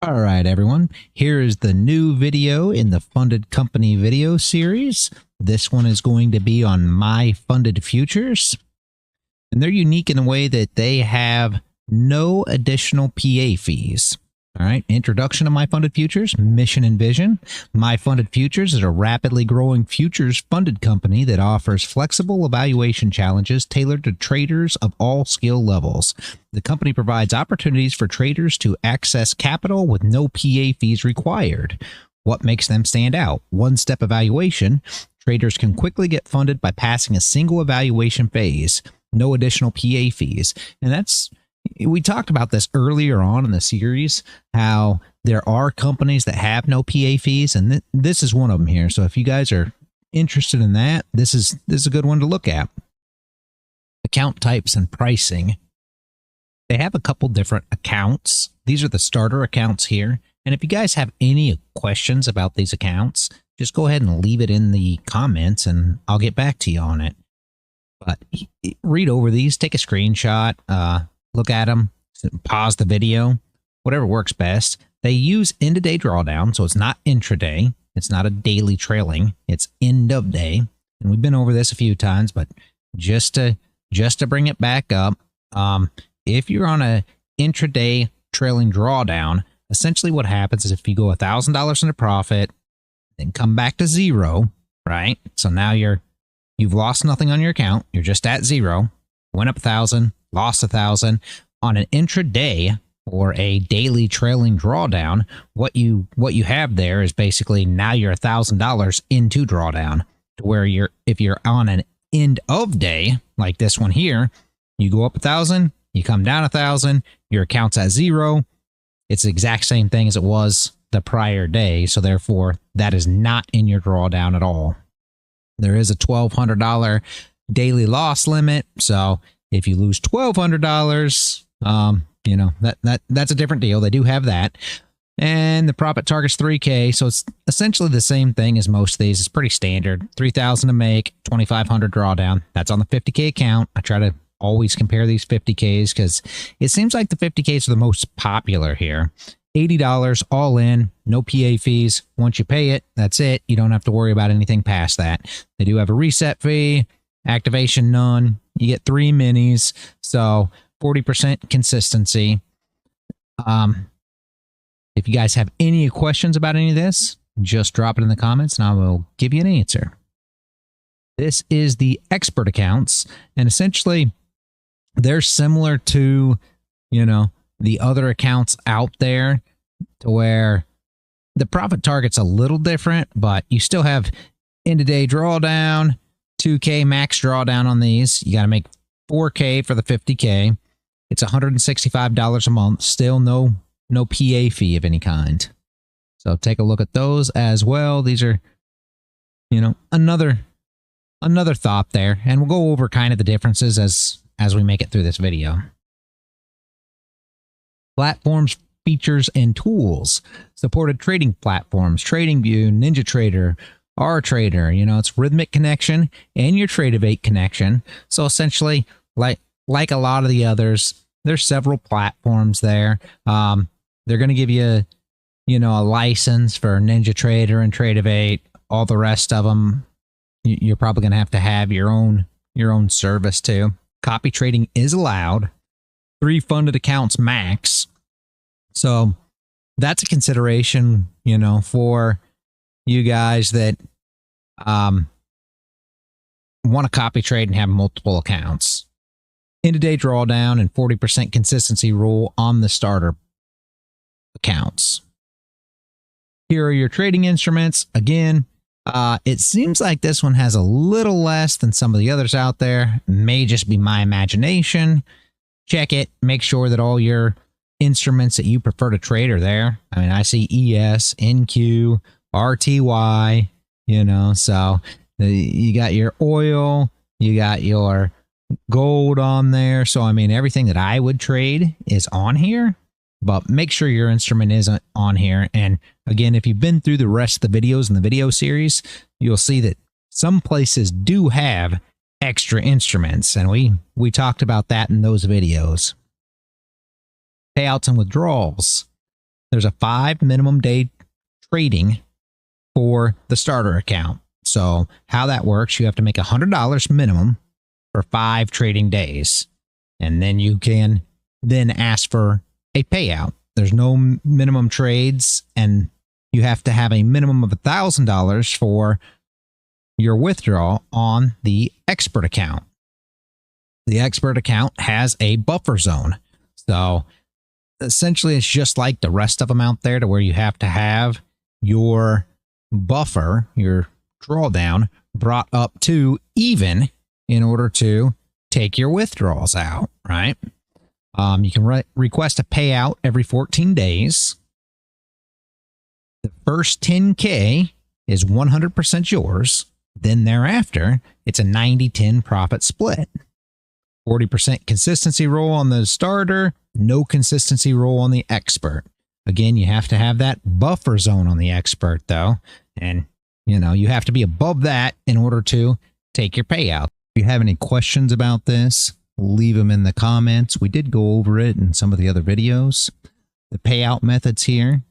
All right, everyone. Here is the new video in the Funded Company video series. This one is going to be on My Funded Futures. And they're unique in a way that they have no additional PA fees. All right, introduction to My Funded Futures, mission and vision. My Funded Futures is a rapidly growing futures funded company that offers flexible evaluation challenges tailored to traders of all skill levels. The company provides opportunities for traders to access capital with no PA fees required. What makes them stand out? One-step evaluation. Traders can quickly get funded by passing a single evaluation phase. No additional PA fees. And we talked about this earlier on in the series, how there are companies that have no PA fees, and this is one of them here. So if you guys are interested in that, this is a good one to look at. Account types and pricing. They have a couple different accounts. These are the starter accounts here. And if you guys have any questions about these accounts, just go ahead and leave it in the comments and I'll get back to you on it. But read over these, take a screenshot, look at them, pause the video, whatever works best. They use end-of-day drawdown, so it's not intraday. It's not a daily trailing. It's end of day. And we've been over this a few times, but just to bring it back up, if you're on a intraday trailing drawdown, essentially what happens is if you go $1,000 into profit, then come back to zero, right? So now you've lost nothing on your account. You're just at zero. Went up 1,000. Lost 1,000 on an intraday or a daily trailing drawdown. What you have there is basically now you're $1,000 into drawdown, to where if you're on an end of day like this one here, you go up 1,000, you come down 1,000, your account's at zero. It's the exact same thing as it was the prior day, so therefore that is not in your drawdown at all. There is a $1,200 daily loss limit, so if you lose $1,200, that's a different deal. They do have that. And the profit target's 3K, so it's essentially the same thing as most of these. It's pretty standard. 3,000 to make, 2,500 drawdown. That's on the 50K account. I try to always compare these 50Ks because it seems like the 50Ks are the most popular here. $80 all in, no PA fees. Once you pay it, that's it. You don't have to worry about anything past that. They do have a reset fee, activation none. You get 3 minis, so 40% consistency. If you guys have any questions about any of this, just drop it in the comments and I will give you an answer. This is the expert accounts, and essentially they're similar to, the other accounts out there, to where the profit target's a little different, but you still have end-of-day drawdown, 2K max drawdown on these. You got to make 4K for the 50K. It's $165 a month. Still no PA fee of any kind. So take a look at those as well. These are, another thought there, and we'll go over kind of the differences as we make it through this video. Platforms, features, and tools. Supported trading platforms: TradingView, NinjaTrader, RTrader. It's Rhythmic connection and your Tradeovate connection. So essentially, like a lot of the others, there's several platforms there. They're going to give you, a license for NinjaTrader and Tradeovate. All the rest of them, you're probably going to have your own service too. Copy trading is allowed. 3 funded accounts max. So that's a consideration, for you guys that want to copy trade and have multiple accounts. End-of-day drawdown and 40% consistency rule on the starter accounts. Here are your trading instruments. Again, it seems like this one has a little less than some of the others out there. May just be my imagination. Check it. Make sure that all your instruments that you prefer to trade are there. I mean, I see ES, NQ, RTY, so you got your oil, you got your gold on there. So, I mean, everything that I would trade is on here, but make sure your instrument isn't on here. And again, if you've been through the rest of the videos in the video series, you'll see that some places do have extra instruments, and we talked about that in those videos. Payouts and withdrawals. there's a 5 minimum day trading for the starter account. So how that works, you have to make $100 minimum for 5 trading days. And then you can then ask for a payout. There's no minimum trades, and you have to have a minimum of $1,000 for your withdrawal on the expert account. The expert account has a buffer zone. So essentially it's just like the rest of them out there, to where you have to have your buffer, your drawdown, brought up to even in order to take your withdrawals out, right? You can request a payout every 14 days. The first 10K is 100% yours. Then thereafter, it's a 90-10 profit split. 40% consistency roll on the starter, no consistency roll on the expert. Again, you have to have that buffer zone on the expert, though. And, you have to be above that in order to take your payout. If you have any questions about this, leave them in the comments. We did go over it in some of the other videos. The payout methods here,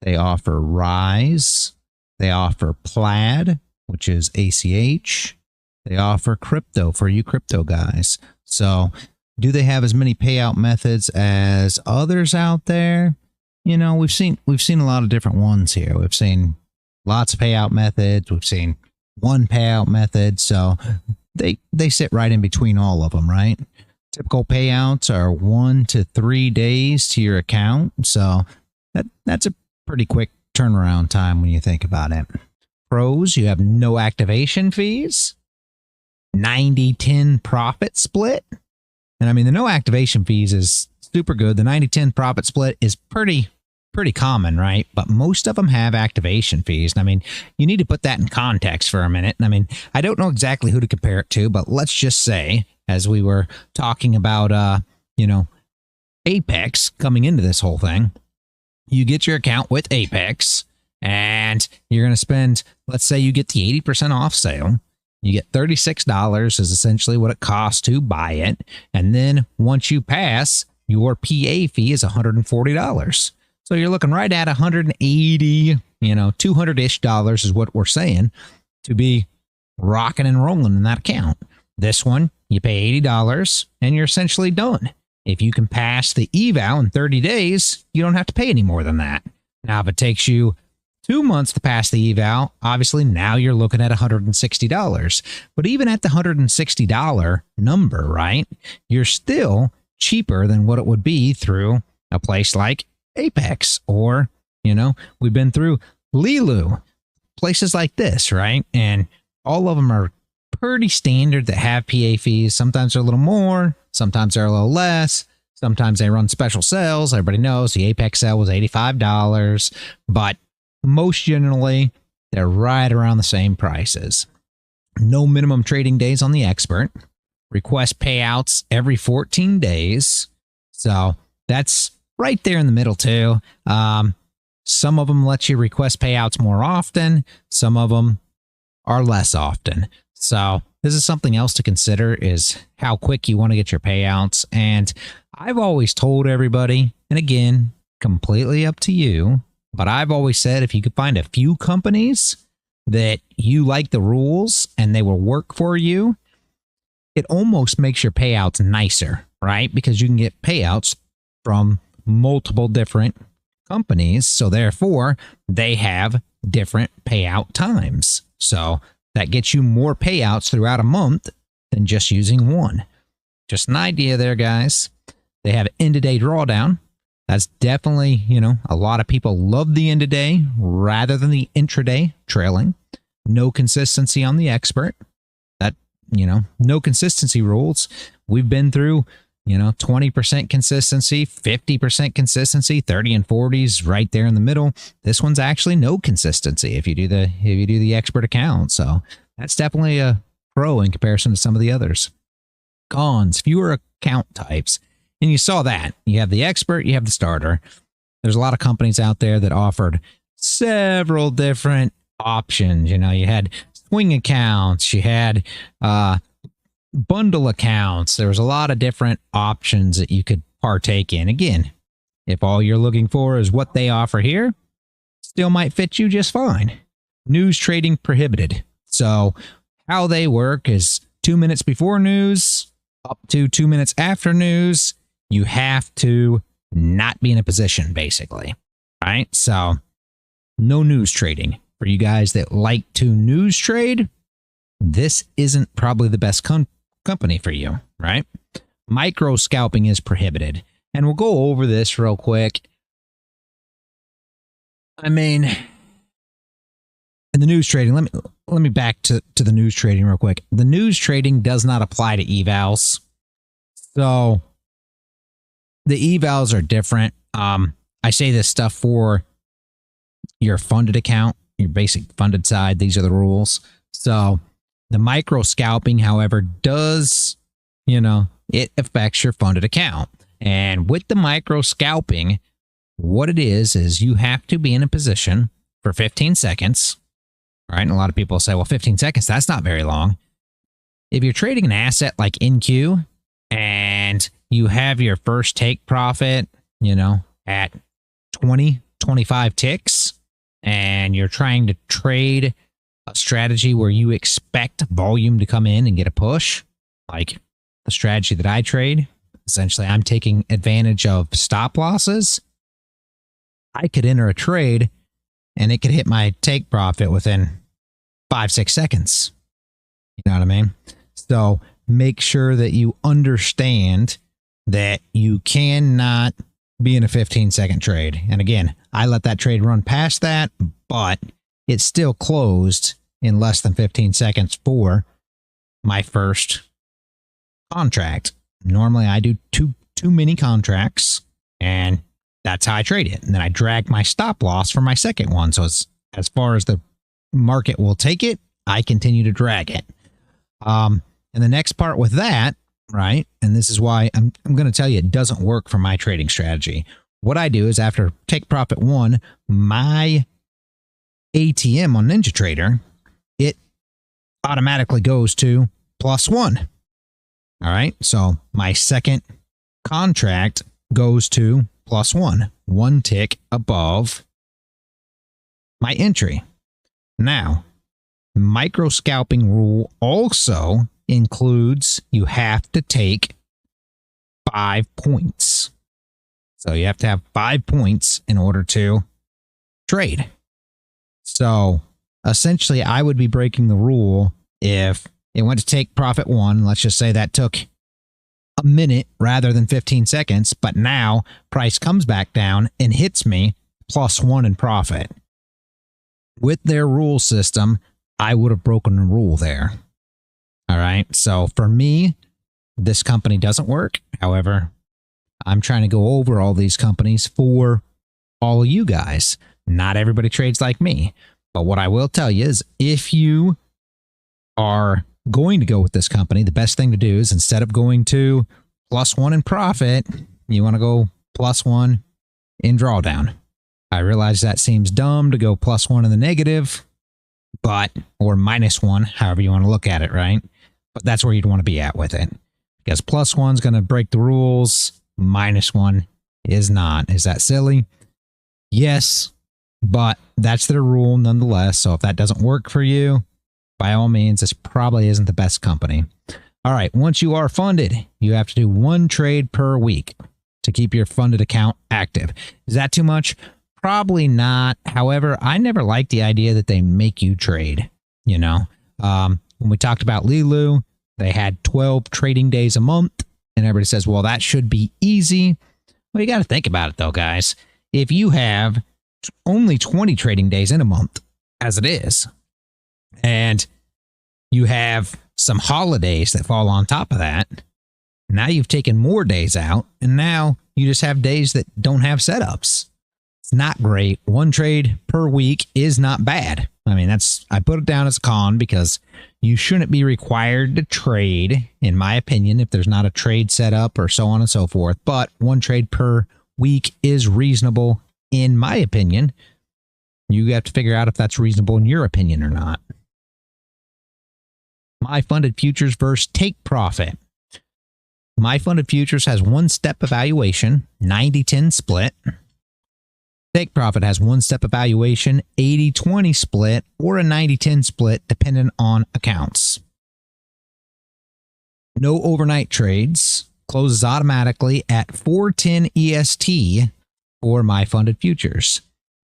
they offer Rise, they offer Plaid, which is ACH, they offer crypto for you crypto guys. So do they have as many payout methods as others out there? We've seen a lot of different ones here. We've seen lots of payout methods. We've seen one payout method. So they sit right in between all of them, right? Typical payouts are 1 to 3 days to your account. So that's a pretty quick turnaround time when you think about it. Pros, you have no activation fees, 90-10 profit split. And I mean, the no activation fees is super good. The 90-10 profit split is pretty common, right? But most of them have activation fees. And I mean, you need to put that in context for a minute. And I mean, I don't know exactly who to compare it to, but let's just say, as we were talking about, Apex coming into this whole thing, you get your account with Apex and you're going to spend, let's say you get the 80% off sale. You get $36 is essentially what it costs to buy it. And then once you pass, your PA fee is $140. So you're looking right at $180, $200-ish is what we're saying to be rocking and rolling in that account. This one, you pay $80 and you're essentially done. If you can pass the eval in 30 days, you don't have to pay any more than that. Now, if it takes you 2 months to pass the eval, obviously now you're looking at $160. But even at the $160 number, right, you're still cheaper than what it would be through a place like Apex, or, we've been through Lilu, places like this, right? And all of them are pretty standard that have PA fees. Sometimes they're a little more, sometimes they're a little less. Sometimes they run special sales. Everybody knows the Apex sale was $85, but most generally, they're right around the same prices. No minimum trading days on the expert. Request payouts every 14 days. So that's right there in the middle too. Some of them let you request payouts more often. Some of them are less often. So this is something else to consider, is how quick you want to get your payouts. And I've always told everybody, and again, completely up to you, but I've always said if you could find a few companies that you like the rules and they will work for you, it almost makes your payouts nicer, right? Because you can get payouts from multiple different companies. So therefore, they have different payout times. So that gets you more payouts throughout a month than just using one. Just an idea there, guys. They have end-of-day drawdown. That's definitely, a lot of people love the end-of-day rather than the intraday trailing. No consistency on the expert. That, no consistency rules. We've been through, 20% consistency, 50% consistency, 30 and 40s right there in the middle. This one's actually no consistency if you do the expert account. So that's definitely a pro in comparison to some of the others. Cons, fewer account types. And you saw that. You have the expert, you have the starter. There's a lot of companies out there that offered several different options. You had swing accounts, you had bundle accounts. There was a lot of different options that you could partake in. Again, If all you're looking for is what they offer here, still might fit you just fine. News trading prohibited. So how they work is 2 minutes before news up to 2 minutes after news, you have to not be in a position, basically. Right? So no news trading. For you guys that like to news trade, this isn't probably the best company for you, right? Micro scalping is prohibited. And we'll go over this real quick. I mean, in the news trading, let me back to the news trading real quick. The news trading does not apply to evals. So the evals are different. I say this stuff for your funded account, your basic funded side. These are the rules. So the micro scalping, however, does, it affects your funded account. And with the micro scalping, what it is you have to be in a position for 15 seconds. Right? And a lot of people say, well, 15 seconds, that's not very long. If you're trading an asset like NQ and you have your first take profit, at 20, 25 ticks, and you're trying to trade a strategy where you expect volume to come in and get a push, like the strategy that I trade, essentially I'm taking advantage of stop losses. I could enter a trade and it could hit my take profit within 5-6 seconds. You know what I mean? So make sure that you understand that you cannot be in a 15-second trade. And again, I let that trade run past that, but it still closed in less than 15 seconds for my first contract. Normally I do two mini contracts, and that's how I trade it. And then I drag my stop loss for my second one. So as far as the market will take it, I continue to drag it. And the next part with that, right, and this is why I'm going to tell you it doesn't work for my trading strategy. What I do is after take profit 1, my ATM on NinjaTrader, it automatically goes to +1. All right, so my second contract goes to +1, 1 tick above my entry. Now, micro scalping rule also includes you have to take 5 points. So you have to have 5 points in order to trade. So essentially, I would be breaking the rule if it went to take profit 1. Let's just say that took a minute rather than 15 seconds, but now price comes back down and hits me +1 in profit. With their rule system, I would have broken the rule there. All right. So for me, this company doesn't work. However, I'm trying to go over all these companies for all of you guys. Not everybody trades like me. But what I will tell you is if you are going to go with this company, the best thing to do is instead of going to +1 in profit, you want to go +1 in drawdown. I realize that seems dumb to go +1 in the negative, but, or -1, however you want to look at it, right? But that's where you'd want to be at with it. Because +1 is going to break the rules, -1 is not. Is that silly? Yes, but that's their rule nonetheless. So if that doesn't work for you, by all means, this probably isn't the best company. All right, once you are funded, you have to do 1 trade per week to keep your funded account active. Is that too much? Probably not. However, I never liked the idea that they make you trade. When we talked about Lilu, they had 12 trading days a month, and everybody says, well, that should be easy. Well, you got to think about it, though, guys. If you have only 20 trading days in a month, as it is, and you have some holidays that fall on top of that, now you've taken more days out, and now you just have days that don't have setups. It's not great. 1 trade per week is not bad. I mean, I put it down as a con because you shouldn't be required to trade, in my opinion, if there's not a trade set up or so on and so forth. But 1 trade per week is reasonable, in my opinion. You have to figure out if that's reasonable in your opinion or not. My funded futures versus take profit. My Funded Futures has one-step evaluation, 90-10 split. Take Profit has one-step evaluation, 80-20 split, or a 90-10 split, depending on accounts. No overnight trades. Closes automatically at 4:10 EST for My Funded Futures.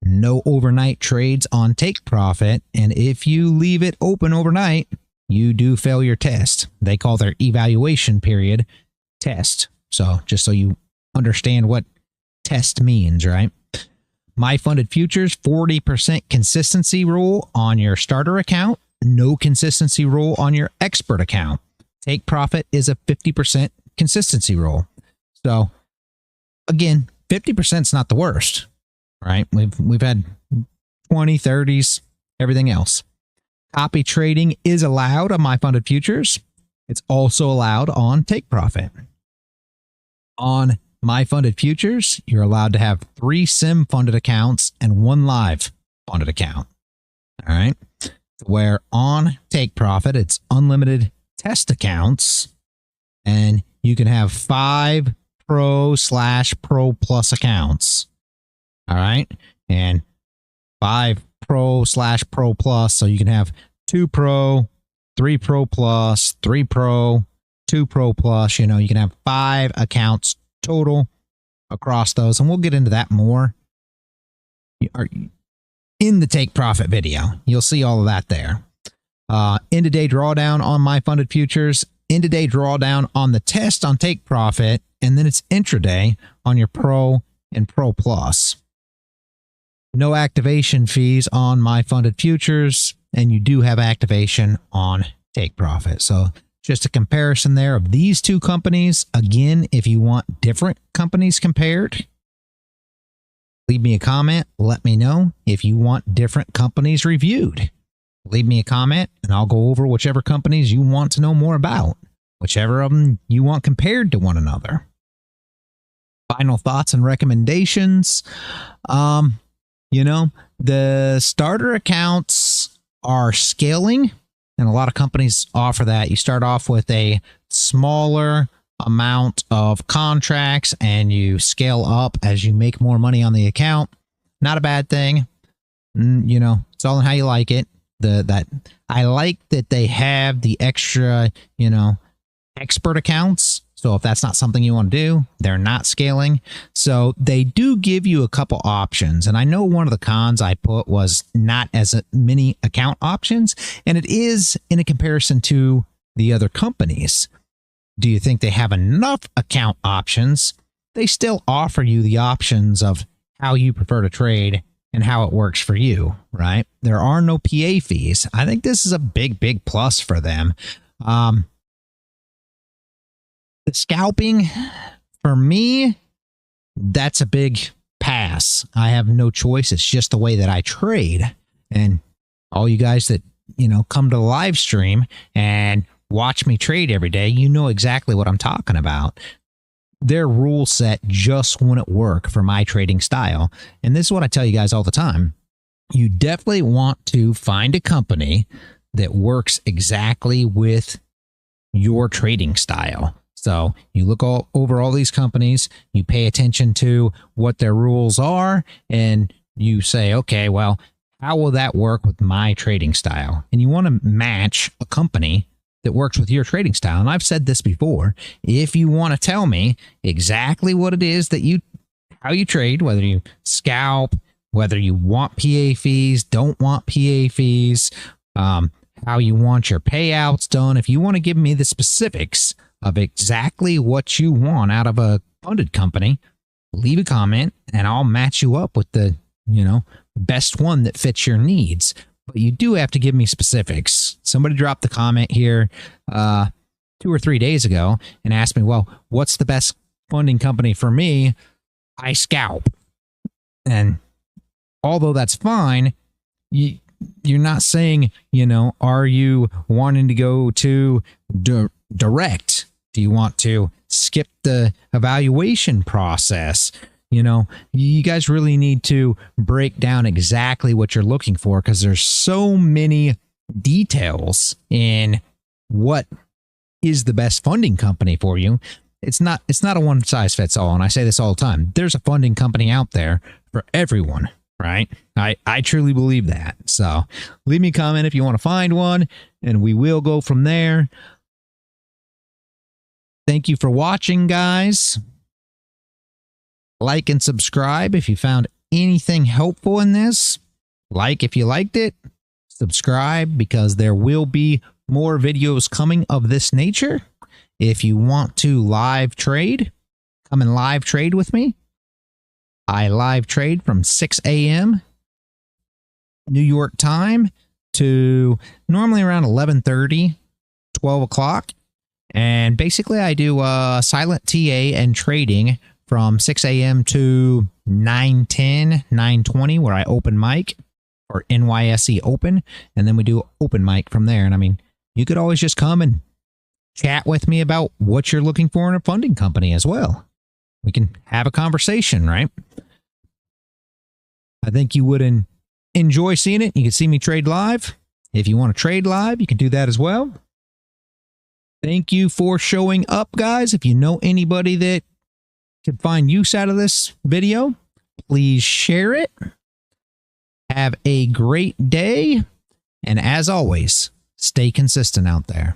No overnight trades on Take Profit, and if you leave it open overnight, you do fail your test. They call their evaluation period test. So just so you understand what test means, right? My Funded Futures, 40% consistency rule on your starter account, no consistency rule on your expert account. Take Profit is a 50% consistency rule. So again, 50% is not the worst, right? We've had 20, 30s, everything else. Copy trading is allowed on My Funded Futures. It's also allowed on Take Profit. On My Funded Futures, you're allowed to have 3 sim funded accounts and 1 live funded account. All right. Where on Take Profit, it's unlimited test accounts, and you can have 5 Pro/Pro Plus accounts. All right. And 5 Pro/Pro Plus. So you can have 2 Pro, 3 Pro Plus, 3 Pro, 2 Pro Plus. You know, you can have 5 accounts total across those. And we'll get into that more in the Take Profit video. You'll see all of that there. End-of-day drawdown on My Funded Futures. End-of-day drawdown on the test on Take Profit. And then it's intraday on your Pro and Pro Plus. No activation fees on My Funded Futures, and you do have activation on Take Profit. So just a comparison there of these two companies. Again, if you want different companies compared, leave me a comment. Let me know if you want different companies reviewed. Leave me a comment, and I'll go over whichever companies you want to know more about, whichever of them you want compared to one another. Final thoughts and recommendations. You know, the starter accounts are scaling, and a lot of companies offer that. You start off with a smaller amount of contracts and you scale up as you make more money on the account. Not a bad thing. You know, it's all in how you like it. I like that they have the extra, you know, expert accounts. So if that's not something you want to do, they're not scaling. So they do give you a couple options. And I know one of the cons I put was not as many account options. And it is in a comparison to the other companies. Do you think they have enough account options? They still offer you the options of how you prefer to trade and how it works for you, right? There are no PA fees. I think this is a big plus for them. The scalping, for me, that's a big pass. I have no choice. It's just the way that I trade. And all you guys that, you know, come to the live stream and watch me trade every day, you know exactly what I'm talking about. Their rule set just wouldn't work for my trading style. And this is what I tell you guys all the time. You definitely want to find a company that works exactly with your trading style. So you look over all these companies, you pay attention to what their rules are, and you say, okay, well, how will that work with my trading style? And you want to match a company that works with your trading style. And I've said this before, if you want to tell me exactly what it is that how you trade, whether you scalp, whether you want PA fees, don't want PA fees, how you want your payouts done, if you want to give me the specifics of exactly what you want out of a funded company, leave a comment and I'll match you up with the, you know, best one that fits your needs. But you do have to give me specifics. Somebody dropped the comment here 2 or 3 days ago and asked me, well, what's the best funding company for me? I scalp. And although that's fine, you're not saying, you know, are you wanting to go to direct? Do you want to skip the evaluation process? You know, you guys really need to break down exactly what you're looking for, because there's so many details in what is the best funding company for you. it's not a one size fits all. And I say this all the time. There's a funding company out there for everyone, right? I truly believe that. So leave me a comment if you want to find one, and we will go from there. Thank you for watching, guys. Like and subscribe if you found anything helpful in this. Like if you liked it. Subscribe, because there will be more videos coming of this nature. If you want to live trade, come and live trade with me. I live trade from 6 a.m. New York time to normally around 11:30, 12 o'clock. And basically I do silent TA and trading from 6 a.m. to 9:10, 9:20, where I open mic, or NYSE open, and then we do open mic from there. And I mean, you could always just come and chat with me about what you're looking for in a funding company as well. We can have a conversation, right? I think you would enjoy seeing it. You can see me trade live. If you want to trade live, you can do that as well. Thank you for showing up, guys. If you know anybody that could find use out of this video, please share it. Have a great day, and as always, stay consistent out there.